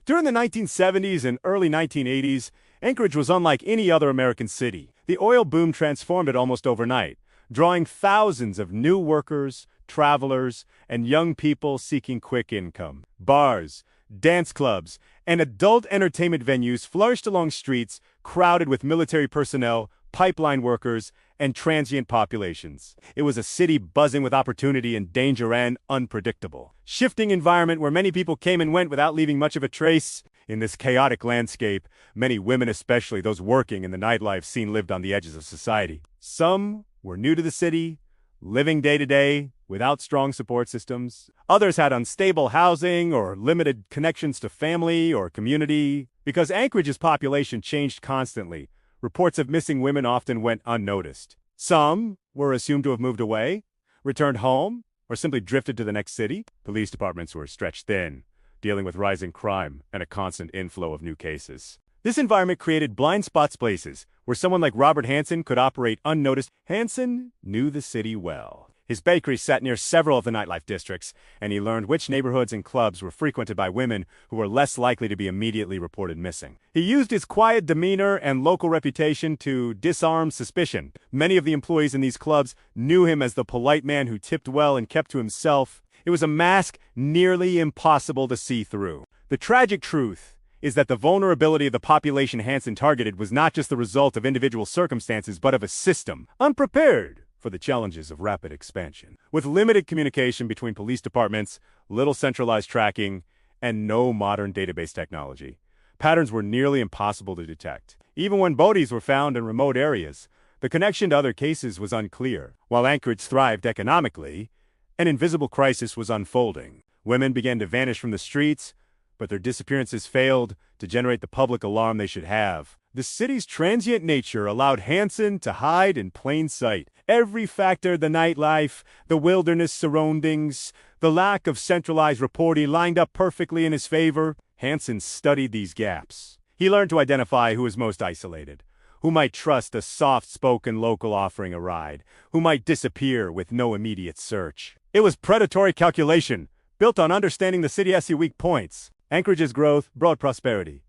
During the 1970s and early 1980s, Anchorage was unlike any other American city. The oil boom transformed it almost overnight, drawing thousands of new workers, travelers, and young people seeking quick income. Bars, dance clubs, and adult entertainment venues flourished along streets crowded with military personnel, pipeline workers, and transient populations. It was a city buzzing with opportunity and danger and unpredictable. Shifting environment where many people came and went without leaving much of a trace. In this chaotic landscape, many women, especially those working in the nightlife scene, lived on the edges of society. Some were new to the city, living day to day without strong support systems. Others had unstable housing or limited connections to family or community. Because Anchorage's population changed constantly, reports of missing women often went unnoticed. Some were assumed to have moved away, returned home, or simply drifted to the next city. Police departments were stretched thin, dealing with rising crime and a constant inflow of new cases. This environment created blind spots places where someone like Robert Hansen could operate unnoticed. Hansen knew the city well. His bakery sat near several of the nightlife districts, and he learned which neighborhoods and clubs were frequented by women who were less likely to be immediately reported missing. He used his quiet demeanor and local reputation to disarm suspicion. Many of the employees in these clubs knew him as the polite man who tipped well and kept to himself. It was a mask nearly impossible to see through. The tragic truth is that the vulnerability of the population Hansen targeted was not just the result of individual circumstances, but of a system unprepared for the challenges of rapid expansion. With limited communication between police departments, little centralized tracking, and no modern database technology, patterns were nearly impossible to detect. Even when bodies were found in remote areas, the connection to other cases was unclear. While Anchorage thrived economically, an invisible crisis was unfolding. Women began to vanish from the streets, but their disappearances failed to generate the public alarm they should have. The city's transient nature allowed Hansen to hide in plain sight. Every factor, the nightlife, the wilderness surroundings, the lack of centralized reporting lined up perfectly in his favor. Hansen studied these gaps. He learned to identify who was most isolated, who might trust a soft-spoken local offering a ride, who might disappear with no immediate search. It was predatory calculation, built on understanding the city's weak points. Anchorage's growth brought prosperity,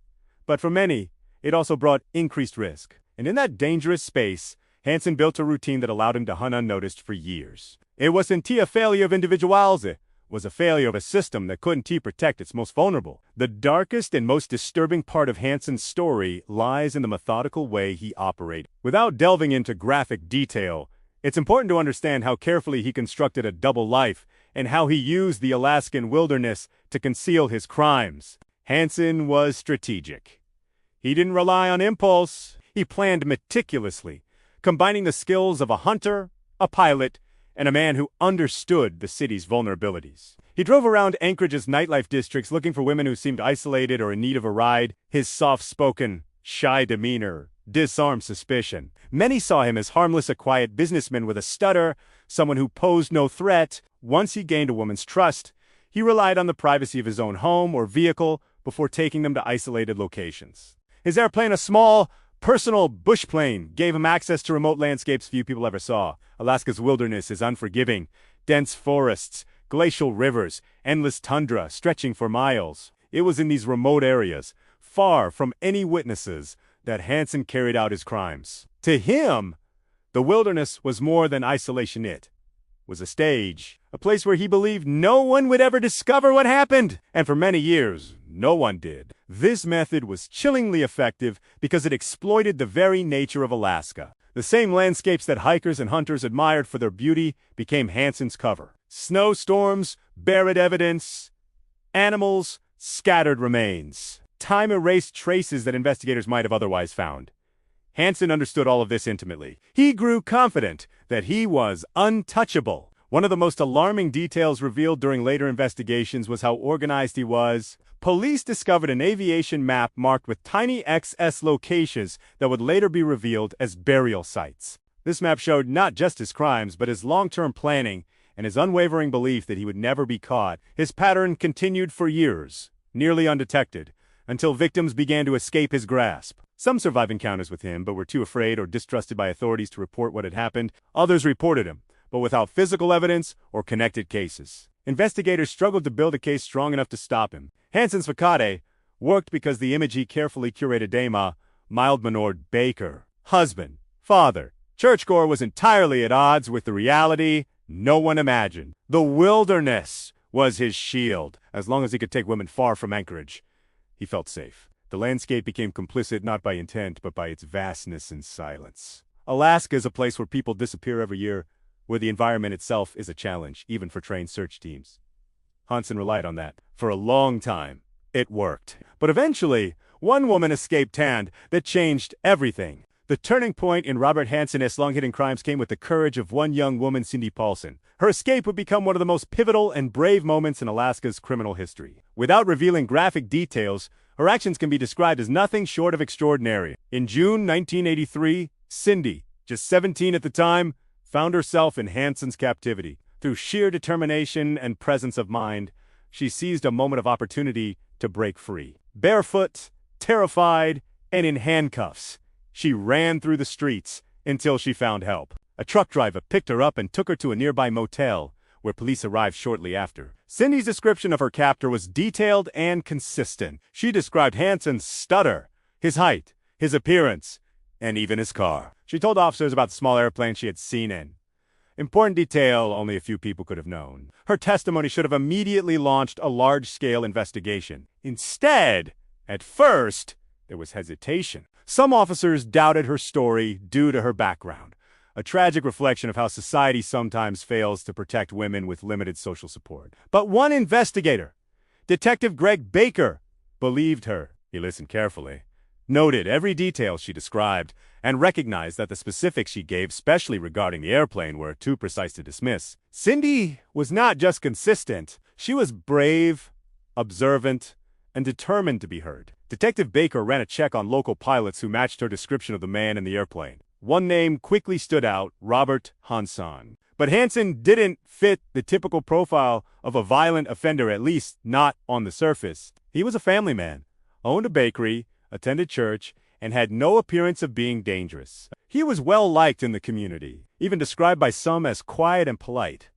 but for many, it also brought increased risk. And in that dangerous space, Hansen built a routine that allowed him to hunt unnoticed for years. It wasn't a failure of individuals, it was a failure of a system that couldn't protect its most vulnerable. The darkest and most disturbing part of Hansen's story lies in the methodical way he operated. Without delving into graphic detail, it's important to understand how carefully he constructed a double life and how he used the Alaskan wilderness to conceal his crimes. Hansen was strategic. He didn't rely on impulse. He planned meticulously, combining the skills of a hunter, a pilot, and a man who understood the city's vulnerabilities. He drove around Anchorage's nightlife districts looking for women who seemed isolated or in need of a ride. His soft-spoken, shy demeanor disarmed suspicion. Many saw him as harmless, a quiet businessman with a stutter, someone who posed no threat. Once he gained a woman's trust, he relied on the privacy of his own home or vehicle before taking them to isolated locations. His airplane, a small, personal bush plane, gave him access to remote landscapes few people ever saw. Alaska's wilderness is unforgiving. Dense forests, glacial rivers, endless tundra stretching for miles. It was in these remote areas, far from any witnesses, that Hansen carried out his crimes. To him, the wilderness was more than isolation. It was a stage, a place where he believed no one would ever discover what happened. And for many years, no one did. This method was chillingly effective because it exploited the very nature of Alaska. The same landscapes that hikers and hunters admired for their beauty became Hansen's cover. Snowstorms, buried evidence, animals, scattered remains. Time erased traces that investigators might have otherwise found. Hansen understood all of this intimately. He grew confident that he was untouchable. One of the most alarming details revealed during later investigations was how organized he was. Police discovered an aviation map marked with tiny XS locations that would later be revealed as burial sites. This map showed not just his crimes, but his long-term planning and his unwavering belief that he would never be caught. His pattern continued for years, nearly undetected, until victims began to escape his grasp. Some survived encounters with him, but were too afraid or distrusted by authorities to report what had happened. Others reported him, but without physical evidence or connected cases. Investigators struggled to build a case strong enough to stop him. Hansen's facade worked because the image he carefully curated Dama, mild-mannered Baker, husband, father, churchgoer was entirely at odds with the reality no one imagined. The wilderness was his shield. As long as he could take women far from Anchorage, he felt safe. The landscape became complicit not by intent, but by its vastness and silence. Alaska is a place where people disappear every year, where the environment itself is a challenge, even for trained search teams. Hansen relied on that. For a long time, it worked. But eventually, one woman escaped hand that changed everything. The turning point in Robert Hansen's long-hidden crimes came with the courage of one young woman, Cindy Paulson. Her escape would become one of the most pivotal and brave moments in Alaska's criminal history. Without revealing graphic details, her actions can be described as nothing short of extraordinary. In June 1983, Cindy, just 17 at the time, found herself in Hansen's captivity. Through sheer determination and presence of mind, she seized a moment of opportunity to break free. Barefoot, terrified, and in handcuffs, she ran through the streets until she found help. A truck driver picked her up and took her to a nearby motel, where police arrived shortly after. Cindy's description of her captor was detailed and consistent. She described Hansen's stutter, his height, his appearance, and even his car. She told officers about the small airplane she had seen in. Important detail only a few people could have known. Her testimony should have immediately launched a large-scale investigation. Instead, at first, there was hesitation. Some officers doubted her story due to her background, a tragic reflection of how society sometimes fails to protect women with limited social support. But one investigator, Detective Greg Baker, believed her. He listened carefully, noted every detail she described, and recognized that the specifics she gave, especially regarding the airplane, were too precise to dismiss. Cindy was not just consistent. She was brave, observant, and determined to be heard. Detective Baker ran a check on local pilots who matched her description of the man in the airplane. One name quickly stood out, Robert Hansen. But Hansen didn't fit the typical profile of a violent offender, at least not on the surface. He was a family man, owned a bakery, attended church, and had no appearance of being dangerous. He was well liked in the community, even described by some as quiet and polite.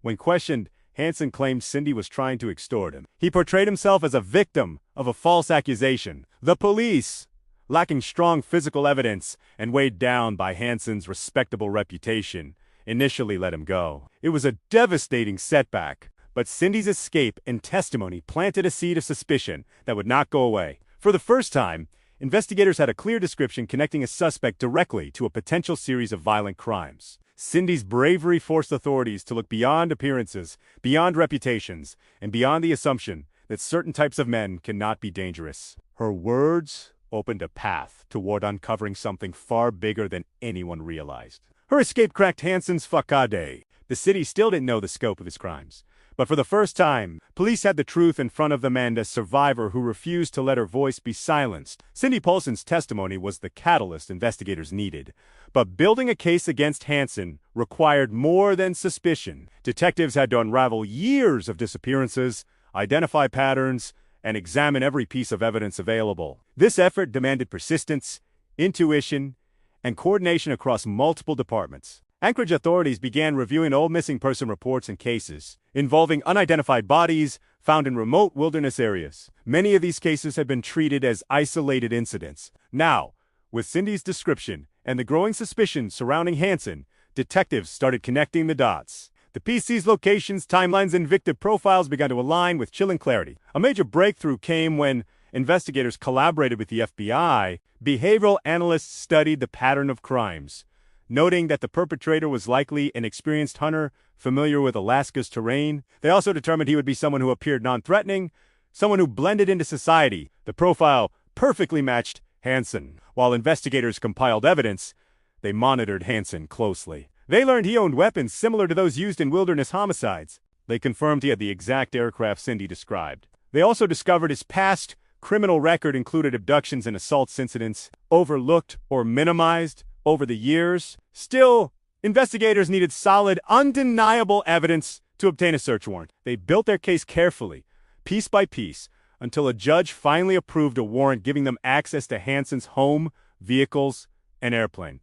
When questioned, Hansen claimed Cindy was trying to extort him. He portrayed himself as a victim of a false accusation. The police, lacking strong physical evidence and weighed down by Hansen's respectable reputation, initially let him go. It was a devastating setback, but Cindy's escape and testimony planted a seed of suspicion that would not go away. For the first time, investigators had a clear description connecting a suspect directly to a potential series of violent crimes. Cindy's bravery forced authorities to look beyond appearances, beyond reputations, and beyond the assumption that certain types of men cannot be dangerous. Her words opened a path toward uncovering something far bigger than anyone realized. Her escape cracked Hansen's facade. The city still didn't know the scope of his crimes. But for the first time, police had the truth in front of them, and a survivor who refused to let her voice be silenced. Cindy Paulson's testimony was the catalyst investigators needed. But building a case against Hansen required more than suspicion. Detectives had to unravel years of disappearances, identify patterns, and examine every piece of evidence available. This effort demanded persistence, intuition, and coordination across multiple departments. Anchorage authorities began reviewing old missing person reports and cases involving unidentified bodies found in remote wilderness areas. Many of these cases had been treated as isolated incidents. Now, with Cindy's description and the growing suspicion surrounding Hansen, detectives started connecting the dots. The PC's locations, timelines, and victim profiles began to align with chilling clarity. A major breakthrough came when investigators collaborated with the FBI. Behavioral analysts studied the pattern of crimes, noting that the perpetrator was likely an experienced hunter familiar with Alaska's terrain. They also determined he would be someone who appeared non-threatening, someone who blended into society. The profile perfectly matched Hansen. While investigators compiled evidence, they monitored Hansen closely. They learned he owned weapons similar to those used in wilderness homicides. They confirmed he had the exact aircraft Cindy described. They also discovered his past criminal record included abductions and assaults incidents, overlooked or minimized over the years. Still, investigators needed solid, undeniable evidence to obtain a search warrant. They built their case carefully, piece by piece, until a judge finally approved a warrant giving them access to Hansen's home, vehicles, and airplane.